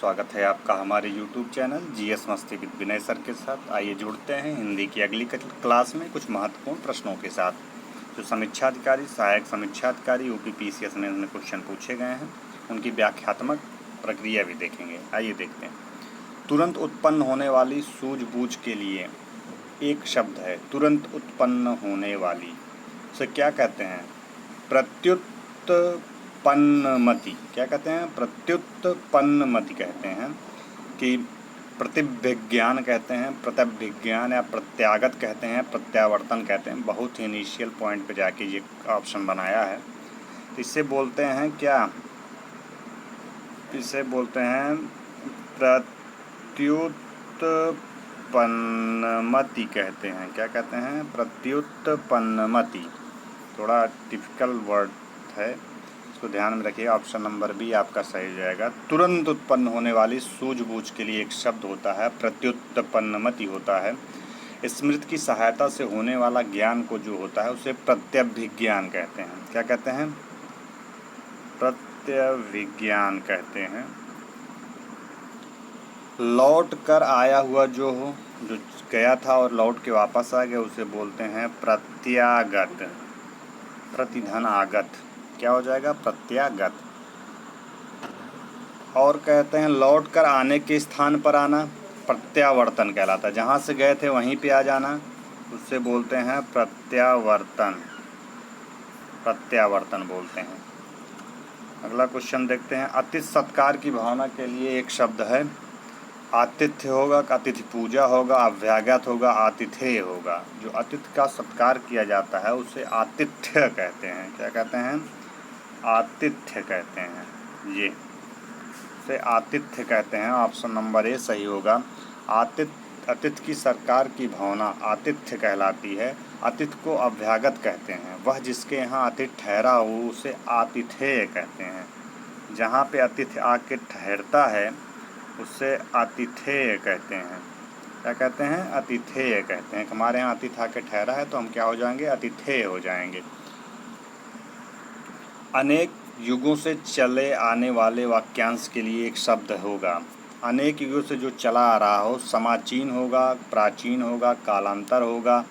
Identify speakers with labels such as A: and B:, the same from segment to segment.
A: स्वागत है आपका हमारे YouTube चैनल जीएस मस्ती विद विनय सर के साथ। आइए जुड़ते हैं हिंदी की अगली क्लास में कुछ महत्वपूर्ण प्रश्नों के साथ। जो समीक्षाधिकारी, सहायक समीक्षाधिकारी यूपीपीसीएस में उनमें क्वेश्चन पूछे गए हैं, उनकी व्याख्यात्मक प्रक्रिया भी देखेंगे। आइए देखते हैं। तुरंत उत्पन्न होने वाली सूझबूझ के लिए एक शब्द है, तुरंत उत्पन्न होने वाली। उसे क्या कहते हैं? प्रत्युत्पन्नमति। क्या कहते हैं? प्रत्युत्पन्नमति कहते हैं कि प्रतिभिज्ञान कहते हैं, प्रत्यभिज्ञान या प्रत्यागत कहते हैं, प्रत्यावर्तन कहते हैं। बहुत ही इनिशियल पॉइंट पे जाके ये ऑप्शन बनाया है। इसे बोलते हैं क्या? इसे बोलते हैं प्रत्युत्पन्नमति कहते हैं। क्या कहते हैं? प्रत्युत्पन्नमति। थोड़ा डिफिकल्ट वर्ड है, इसको ध्यान में रखिए। ऑप्शन नंबर बी आपका सही हो जाएगा। तुरंत उत्पन्न होने वाली सूझबूझ के लिए एक शब्द होता है, प्रत्युत्पन्नमति होता है। स्मृति की सहायता से होने वाला ज्ञान को जो होता है उसे प्रत्यभिज्ञान कहते हैं। क्या कहते हैं? प्रत्यभिज्ञान कहते हैं। लौट कर आया हुआ जो हो, जो गया था और लौट के वापस आ गया, उसे बोलते हैं प्रत्यागत। प्रतिधन आगत क्या हो जाएगा? प्रत्यागत। और कहते हैं लौट कर आने के स्थान पर आना, प्रत्यावर्तन कहलाता है। जहाँ से गए थे वहीं पे आ जाना, उससे बोलते हैं प्रत्यावर्तन। प्रत्यावर्तन बोलते हैं। अगला क्वेश्चन देखते हैं। अतिथि सत्कार की भावना के लिए एक शब्द है। आतिथ्य होगा, अतिथि पूजा होगा, अभ्यागत होगा, आतिथेय होगा। जो अतिथि का सत्कार किया जाता है उसे आतिथ्य कहते हैं। क्या कहते हैं? आतिथ्य कहते हैं। ये से आतिथ्य कहते हैं। ऑप्शन नंबर ए सही होगा। अतिथि की सत्कार की भावना आतिथ्य कहलाती है। अतिथि को अभ्यागत कहते हैं। वह जिसके यहाँ अतिथि ठहरा हो उसे आतिथेय कहते हैं। जहाँ पे अतिथि आके ठहरता है उससे आतिथेय कहते हैं। क्या कहते हैं? आतिथेय कहते हैं। हमारे यहाँ अतिथि आके ठहरा है तो हम क्या हो जाएंगे? आतिथेय हो जाएंगे। अनेक युगों से चले आने वाले वाक्यांश के लिए एक शब्द होगा। अनेक युगों से जो चला आ रहा हो, समाचीन होगा, प्राचीन होगा, कालांतर होगा,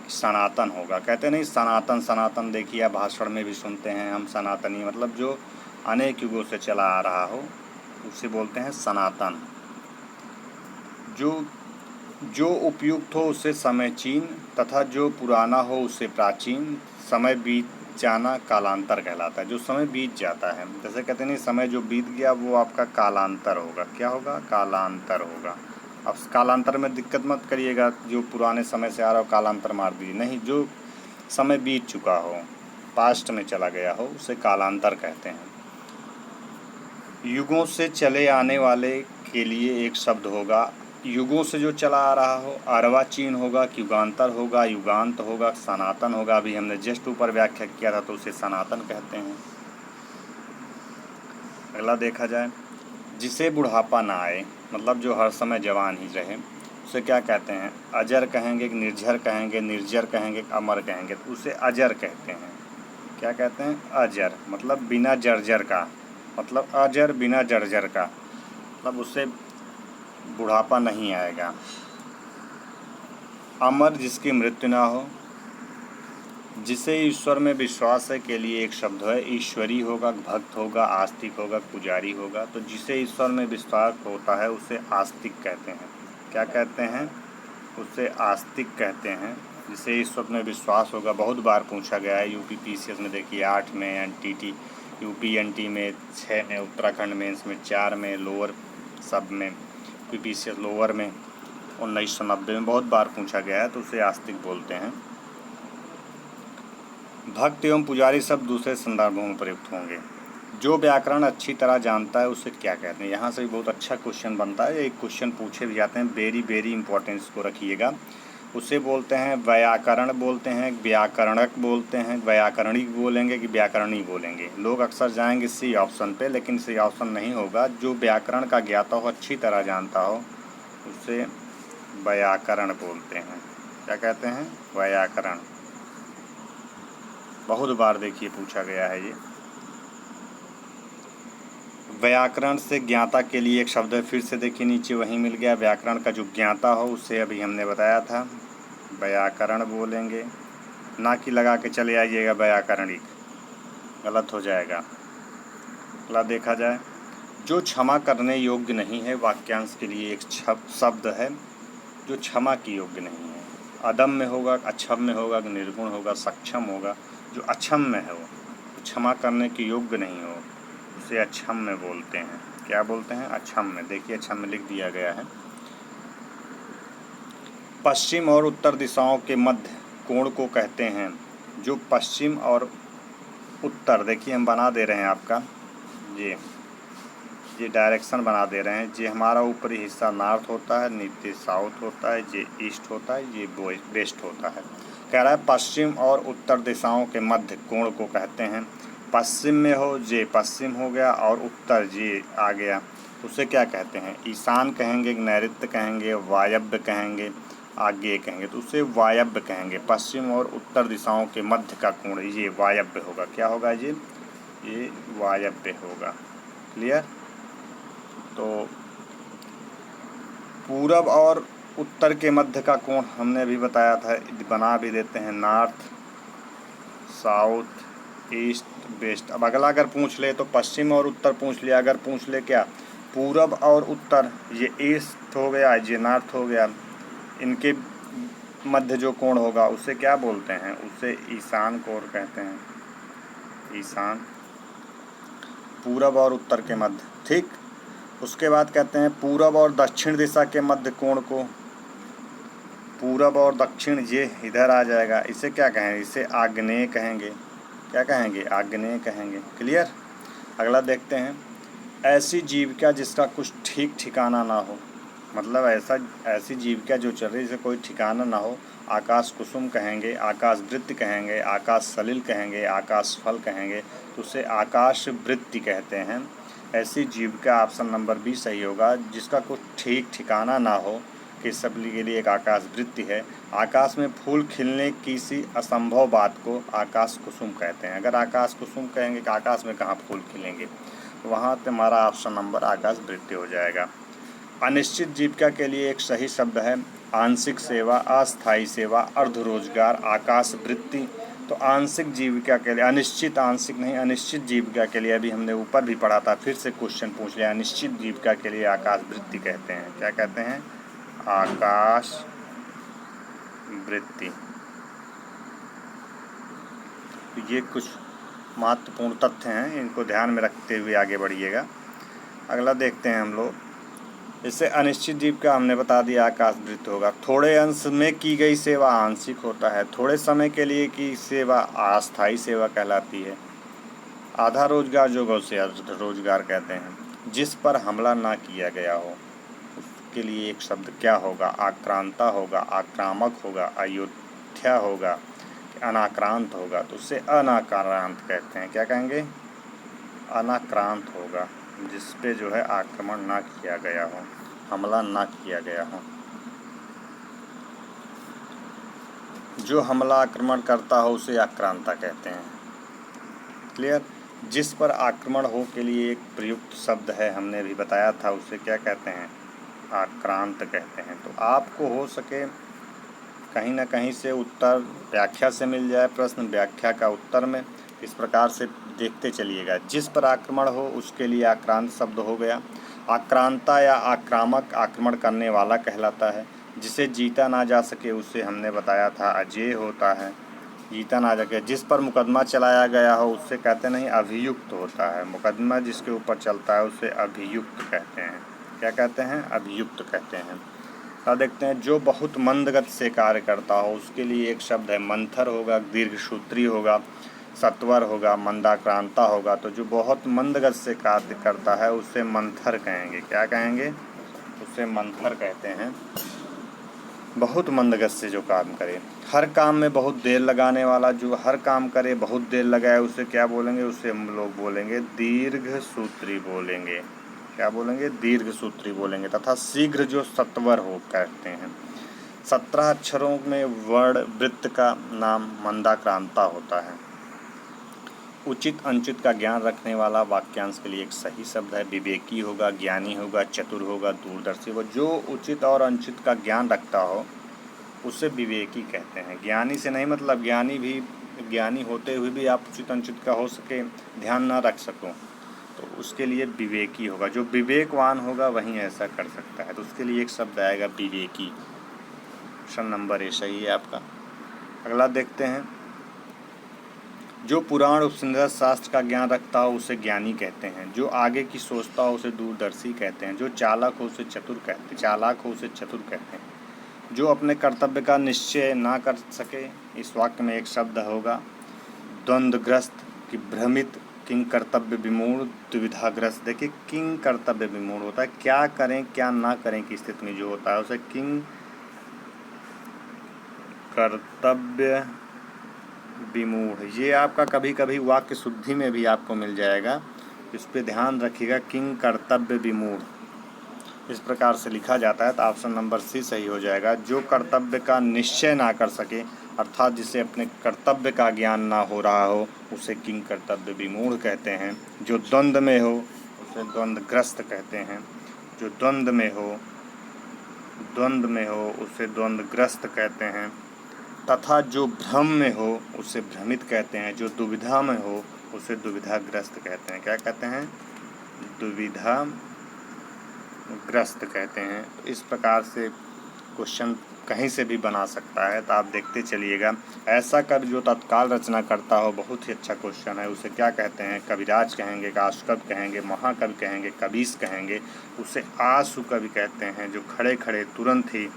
A: सनातन होगा। कहते नहीं सनातन सनातन, देखिए भाषण में भी सुनते हैं हम सनातनी, मतलब जो अनेक युगों से चला आ रहा हो उसे बोलते हैं सनातन। जो उपयुक्त हो उसे समयचीन तथा जो पुराना हो उसे प्राचीन। समय बीत जाना कालांतर कहलाता है। जो समय बीत जाता है, जैसे कहते नहीं समय जो बीत गया वो आपका कालांतर होगा। क्या होगा? कालांतर होगा। अब कालांतर में दिक्कत मत करिएगा, जो पुराने समय से आ रहा हो कालांतर मार दीजिए, नहीं, जो समय बीत चुका हो, पास्ट में चला गया हो, उसे कालांतर कहते हैं। युगों से चले आने वाले के लिए एक शब्द होगा। युगों से जो चला आ रहा हो, अर्वाचीन होगा, युगांतर होगा, युगांत होगा, सनातन होगा। अभी हमने जस्ट ऊपर व्याख्या किया था तो उसे सनातन कहते हैं। अगला देखा जाए। जिसे बुढ़ापा ना आए, मतलब जो हर समय जवान ही रहे, उसे क्या कहते हैं? अजर कहेंगे, निर्झर कहेंगे, निर्जर कहेंगे, अमर कहेंगे, तो उसे अजर कहते हैं। क्या कहते हैं? अजर, मतलब बिना जर्जर का, मतलब अजर बिना जर्जर का, मतलब उससे बुढ़ापा नहीं आएगा। अमर जिसकी मृत्यु ना हो। जिसे ईश्वर में विश्वास है के लिए एक शब्द है। ईश्वरी होगा, भक्त होगा, आस्तिक होगा, पुजारी होगा। तो जिसे ईश्वर में विश्वास होता है उसे आस्तिक कहते हैं। क्या कहते हैं? उसे आस्तिक कहते हैं। जिसे ईश्वर में विश्वास होगा, बहुत बार पूछा गया है यूपीपीसीएस में। देखिए 8 में एनटीटी, यूपी एनटी में 6 में, उत्तराखंड में इसमें 4 में, लोअर सब में, यूपीपीसीएस लोअर में 1990 में बहुत बार पूछा गया है, तो उसे आस्तिक बोलते हैं। भक्त एवं पुजारी शब्द दूसरे संदर्भों में प्रयुक्त होंगे। जो व्याकरण अच्छी तरह जानता है उसे क्या कहते हैं? यहाँ से भी बहुत अच्छा क्वेश्चन बनता है। एक क्वेश्चन पूछे भी जाते हैं, वेरी वेरी इंपॉर्टेंस को रखिएगा। उसे बोलते हैं व्याकरण बोलते हैं, व्याकरणक बोलते हैं, व्याकरणिक बोलेंगे कि व्याकरणी बोलेंगे। लोग अक्सर जाएंगे सी ऑप्शन पे, लेकिन सी ऑप्शन नहीं होगा। जो व्याकरण का ज्ञाता हो, अच्छी तरह जानता हो, उसे व्याकरण बोलते हैं। क्या कहते हैं? व्याकरण। बहुत बार देखिए पूछा गया है ये। व्याकरण से ज्ञाता के लिए एक शब्द है, फिर से देखिए नीचे वहीं मिल गया। व्याकरण का जो ज्ञाता हो उसे अभी हमने बताया था व्याकरण बोलेंगे, ना कि लगा के चले आइएगा व्याकरणिक, गलत हो जाएगा। अगला देखा जाए, जो क्षमा करने योग्य नहीं है, वाक्यांश के लिए एक शब्द है जो क्षमा की योग्य नहीं है। अदम्य होगा, अक्षम्य होगा, निर्गुण होगा, सक्षम होगा। जो अक्षम्य है वो क्षमा करने की योग्य नहीं हो उसे अक्षम्य बोलते हैं। क्या बोलते हैं? अक्षम्य। देखिए अक्षम्य लिख दिया गया है। पश्चिम और उत्तर दिशाओं के मध्य कोण को कहते हैं। जो पश्चिम और उत्तर, देखिए हम बना दे रहे हैं आपका ये डायरेक्शन बना दे रहे हैं। ये हमारा ऊपरी हिस्सा नॉर्थ होता है, नीचे साउथ होता है, ये ईस्ट होता है, ये वेस्ट होता है। कह रहा है पश्चिम और उत्तर दिशाओं के मध्य कोण को कहते हैं। पश्चिम में हो ये पश्चिम हो गया और उत्तर ये आ गया, उसे क्या कहते हैं? ईशान कहेंगे, नैऋत्य कहेंगे, वायव्य कहेंगे, आगे कहेंगे, तो उसे वायव्य कहेंगे। पश्चिम और उत्तर दिशाओं के मध्य का कोण ये वायव्य होगा। क्या होगा? ये वायव्य होगा। क्लियर? तो पूरब और उत्तर के मध्य का कोण हमने अभी बताया था, बना भी देते हैं, नॉर्थ, साउथ, ईस्ट, वेस्ट। अब अगला अगर पूछ ले तो पश्चिम और उत्तर पूछ लिया, अगर पूछ ले क्या पूरब और उत्तर, ये ईस्ट हो गया, ये नॉर्थ हो गया, इनके मध्य जो कोण होगा उसे क्या बोलते हैं? उसे ईशान कोण कहते हैं। ईशान, पूरब और उत्तर के मध्य। ठीक। उसके बाद कहते हैं पूरब और दक्षिण दिशा के मध्य कोण को, पूरब और दक्षिण ये इधर आ जाएगा, इसे क्या कहेंगे? इसे आग्नेय कहेंगे। क्या कहेंगे? आग्नेय कहेंगे। क्लियर? अगला देखते हैं, ऐसी जीविका जिसका कुछ ठीक ठिकाना ना हो, मतलब ऐसी जीविका जो चल रही है जिसे कोई ठिकाना ना हो, आकाश कुसुम कहेंगे, आकाश वृत्ति कहेंगे, आकाश सलिल कहेंगे, आकाश फल कहेंगे, तो उसे आकाश वृत्ति कहते हैं। ऐसी जीविका ऑप्शन नंबर बी सही होगा, जिसका कुछ ठीक ठिकाना ना हो, कि सभी के लिए एक आकाश वृत्ति है। आकाश में फूल खिलने की सी असंभव बात को आकाश कुसुम कहते हैं। अगर आकाश कुसुम कहेंगे कि आकाश में कहाँ फूल खिलेंगे, तो वहाँ पे हमारा ऑप्शन नंबर आकाश वृत्ति हो जाएगा। अनिश्चित जीविका के लिए एक सही शब्द है आंशिक सेवा, अस्थायी सेवा, अर्ध रोजगार, आकाश वृत्ति। तो आंशिक जीविका के लिए, अनिश्चित, आंशिक नहीं, अनिश्चित जीविका के लिए अभी हमने ऊपर भी पढ़ा था, फिर से क्वेश्चन पूछ लिया। अनिश्चित जीविका के लिए आकाश वृत्ति कहते हैं। क्या कहते हैं? आकाश वृत्ति। ये कुछ महत्वपूर्ण तथ्य हैं, इनको ध्यान में रखते हुए आगे बढ़िएगा। अगला देखते हैं हम लोग, इससे अनिश्चित जीविका हमने बता दिया आकाश वृत्ति होगा। थोड़े अंश में की गई सेवा आंशिक होता है, थोड़े समय के लिए की सेवा अस्थायी सेवा कहलाती है। आधा रोजगार जो उसे अर्ध रोजगार कहते हैं। जिस पर हमला ना किया गया हो उसके लिए एक शब्द क्या होगा? आक्रांता होगा, आक्रामक होगा, अयोध्या होगा, अनाक्रांत होगा, तो उसे अनाक्रांत कहते हैं। क्या कहेंगे? अनाक्रांत होगा, जिस पे जो है आक्रमण ना किया गया हो, हमला ना किया गया हो। जो हमला आक्रमण करता हो उसे आक्रांता कहते हैं। क्लियर? जिस पर आक्रमण हो के लिए एक प्रयुक्त शब्द है, हमने भी बताया था, उसे क्या कहते हैं? आक्रांत कहते हैं। तो आपको हो सके कहीं ना कहीं से उत्तर व्याख्या से मिल जाए, प्रश्न व्याख्या का उत्तर में, इस प्रकार से देखते चलिएगा। जिस पर आक्रमण हो उसके लिए आक्रांत शब्द हो गया। आक्रांता या आक्रामक आक्रमण करने वाला कहलाता है। जिसे जीता ना जा सके उसे हमने बताया था अजेय होता है। जीता ना जा सके, जिस पर मुकदमा चलाया गया हो उससे कहते नहीं, अभियुक्त होता है। मुकदमा जिसके ऊपर चलता है उसे अभियुक्त कहते हैं। क्या कहते हैं? अभियुक्त कहते हैं। अब देखते हैं, जो बहुत मंद गति से कार्य करता हो उसके लिए एक शब्द है मंथर होगा, दीर्घसूत्री होगा, सत्वर होगा, मंदाक्रांता होगा। तो जो बहुत मंद गति से कार्य करता है उसे मंथर कहेंगे। क्या कहेंगे? उसे मंथर कहते हैं। बहुत मंद गति से जो काम करे, हर काम में बहुत देर लगाने वाला, जो हर काम करे बहुत देर लगाए, उसे क्या बोलेंगे? उसे हम लोग बोलेंगे दीर्घसूत्री बोलेंगे। क्या बोलेंगे? दीर्घसूत्री बोलेंगे। तथा शीघ्र जो सत्वर हो कहते हैं। 17 अक्षरों में वर्ण वृत्त का नाम मंदाक्रांता होता है। उचित अनुचित का ज्ञान रखने वाला वाक्यांश के लिए एक सही शब्द है। विवेकी होगा, ज्ञानी होगा, चतुर होगा, दूरदर्शी होगा। जो उचित और अनुचित का ज्ञान रखता हो उसे विवेकी कहते हैं। ज्ञानी से नहीं मतलब ज्ञानी होते हुए भी आप उचित अनुचित का हो सके ध्यान ना रख सको तो उसके लिए विवेकी होगा। जो विवेकवान होगा वही ऐसा कर सकता है, तो उसके लिए एक शब्द आएगा विवेकी। ऑप्शन नंबर ए सही है आपका। अगला देखते हैं। जो पुराण उपनिषद शास्त्र का ज्ञान रखता हो उसे ज्ञानी कहते हैं। जो आगे की सोचता हो उसे दूरदर्शी कहते हैं। जो चालाक हो उसे चतुर कहते हैं। जो अपने कर्तव्य का निश्चय ना कर सके, इस वाक्य में एक शब्द होगा द्वंद्वग्रस्त कि भ्रमित, किंग कर्तव्य विमूढ़, दुविधाग्रस्त। देखिए किंग कर्तव्य विमूढ़ होता है, क्या करें क्या ना करें की स्थिति में जो होता है उसे किंग कर्तव्य विमूढ़। ये आपका कभी कभी वाक्य शुद्धि में भी आपको मिल जाएगा, इस पे ध्यान रखिएगा। किंग कर्तव्य विमूढ़ इस प्रकार से लिखा जाता है, तो ऑप्शन नंबर सी सही हो जाएगा। जो कर्तव्य का निश्चय ना कर सके अर्थात जिसे अपने कर्तव्य का ज्ञान ना हो रहा हो उसे किंग कर्तव्य विमूढ़ कहते हैं। जो द्वंद्व में हो उसे द्वंद्वग्रस्त कहते हैं। जो द्वंद्व में हो उसे द्वंद्वग्रस्त कहते हैं। तथा जो भ्रम में हो उसे भ्रमित कहते हैं। जो दुविधा में हो उसे दुविधाग्रस्त कहते हैं। क्या कहते हैं? दुविधाग्रस्त कहते हैं। इस प्रकार से क्वेश्चन कहीं से भी बना सकता है, तो आप देखते चलिएगा। ऐसा कवि जो तत्काल रचना करता हो, बहुत ही अच्छा क्वेश्चन है। उसे क्या कहते हैं? कविराज कहेंगे, आशुकवि कहेंगे, महाकवि कहेंगे, कवीश कहेंगे। उसे आशु कवि कहते हैं। जो खड़े खड़े तुरंत ही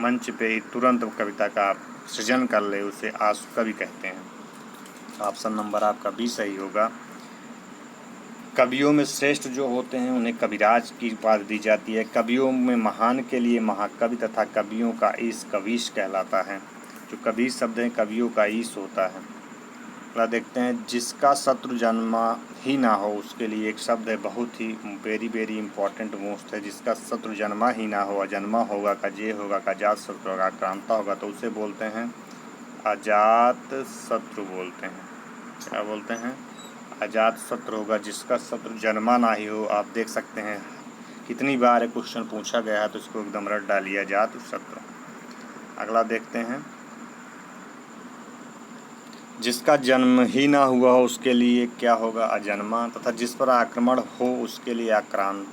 A: मंच पे ही तुरंत कविता का सृजन कर ले उसे आशु कवि कहते हैं। ऑप्शन नंबर आपका बी सही होगा। कवियों में श्रेष्ठ जो होते हैं उन्हें कविराज की उपाधि दी जाती है। कवियों में महान के लिए महाकवि तथा कवियों का ईश कवीश कहलाता है। जो कवीश शब्द है कवियों का ईश होता है। अगला देखते हैं। जिसका शत्रु जन्मा ही ना हो उसके लिए एक शब्द है, बहुत ही वेरी इंपॉर्टेंट मोस्ट है। जिसका शत्रु जन्मा ही ना हो, अजन्मा होगा, का जे होगा, का अजात शत्रु होगा, क्रांता होगा, तो उसे बोलते हैं अजात शत्रु बोलते हैं। क्या बोलते हैं? अजात शत्रु होगा। जिसका शत्रु जन्मा ना ही हो, आप देख सकते हैं कितनी बार ये क्वेश्चन पूछा गया है, तो इसको एकदम रट डालिए, अजात शत्रु। अगला देखते हैं। जिसका जन्म ही ना हुआ हो उसके लिए क्या होगा? अजन्मा। तथा जिस पर आक्रमण हो उसके लिए आक्रांत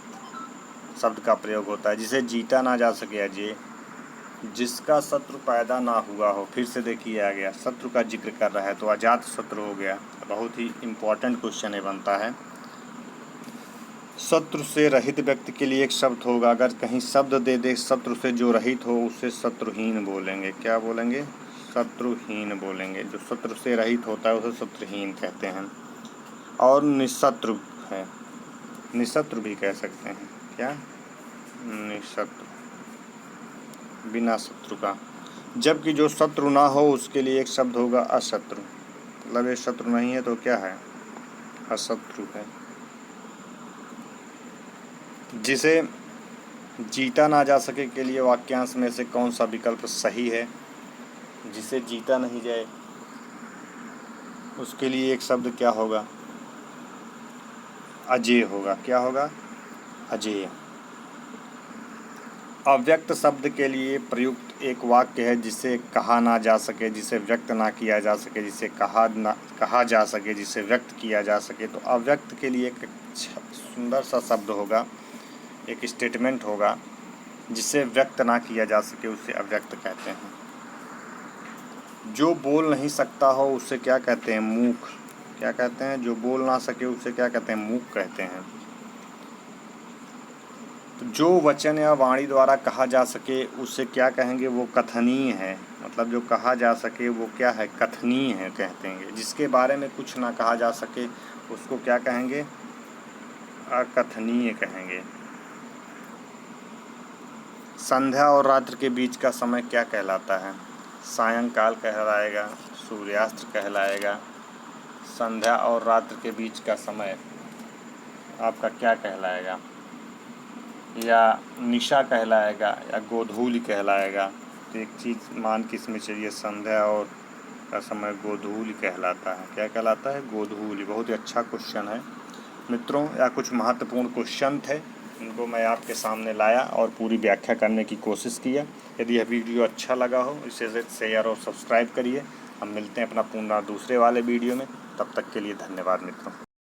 A: शब्द का प्रयोग होता है। जिसे जीता ना जा सके अजय। जिसका शत्रु पैदा ना हुआ हो, फिर से देखिए आ गया, शत्रु का जिक्र कर रहा है तो अजात शत्रु हो गया। बहुत ही इम्पोर्टेंट क्वेश्चन है बनता है। शत्रु से रहित व्यक्ति के लिए एक शब्द होगा। अगर कहीं शब्द दे दे शत्रु से जो रहित हो उसे शत्रुहीन बोलेंगे। क्या बोलेंगे? शत्रुहीन बोलेंगे। जो शत्रु से रहित होता है उसे शत्रुहीन कहते हैं। और निशत्रु है, निशत्रु भी कह सकते हैं। क्या? निशत्रु, बिना शत्रु का। जबकि जो शत्रु ना हो उसके लिए एक शब्द होगा अशत्रु। मतलब ये शत्रु नहीं है तो क्या है? अशत्रु है। जिसे जीता ना जा सके के लिए वाक्यांश में से कौन सा विकल्प सही है? जिसे जीता नहीं जाए उसके लिए एक शब्द क्या होगा? अजेय होगा। क्या होगा? अजेय। अव्यक्त शब्द के लिए प्रयुक्त एक वाक्य है जिसे कहा ना जा सके, जिसे व्यक्त ना किया जा सके, जिसे कहा जा सके, जिसे व्यक्त किया जा सके। तो अव्यक्त के लिए एक सुंदर सा शब्द होगा, एक स्टेटमेंट होगा। जिसे व्यक्त ना किया जा सके उसे अव्यक्त कहते हैं। जो बोल नहीं सकता हो उसे क्या कहते हैं? मूक। क्या कहते हैं? जो बोल ना सके उसे क्या कहते हैं? मूक कहते हैं। तो जो वचन या वाणी द्वारा कहा जा सके उसे क्या कहेंगे? वो कथनीय है। मतलब जो कहा जा सके वो क्या है? कथनीय है कहते हैं। जिसके बारे में कुछ ना कहा जा सके उसको क्या कहेंगे? अकथनीय कहेंगे। संध्या और रात्रि के बीच का समय क्या कहलाता है? सायंकाल कहलाएगा, सूर्यास्त कहलाएगा। संध्या और रात्रि के बीच का समय आपका क्या कहलाएगा? या निशा कहलाएगा या गोधूली कहलाएगा। तो एक चीज़ मान के इसमें चलिए, संध्या और का समय गोधूलि कहलाता है। क्या कहलाता है? गोधूलि। बहुत ही अच्छा क्वेश्चन है मित्रों, या कुछ महत्वपूर्ण क्वेश्चन थे, इनको मैं आपके सामने लाया और पूरी व्याख्या करने की कोशिश किया। यदि यह वीडियो अच्छा लगा हो इसे शेयर और सब्सक्राइब करिए। हम मिलते हैं अपना पुनः दूसरे वाले वीडियो में, तब तक के लिए धन्यवाद मित्रों।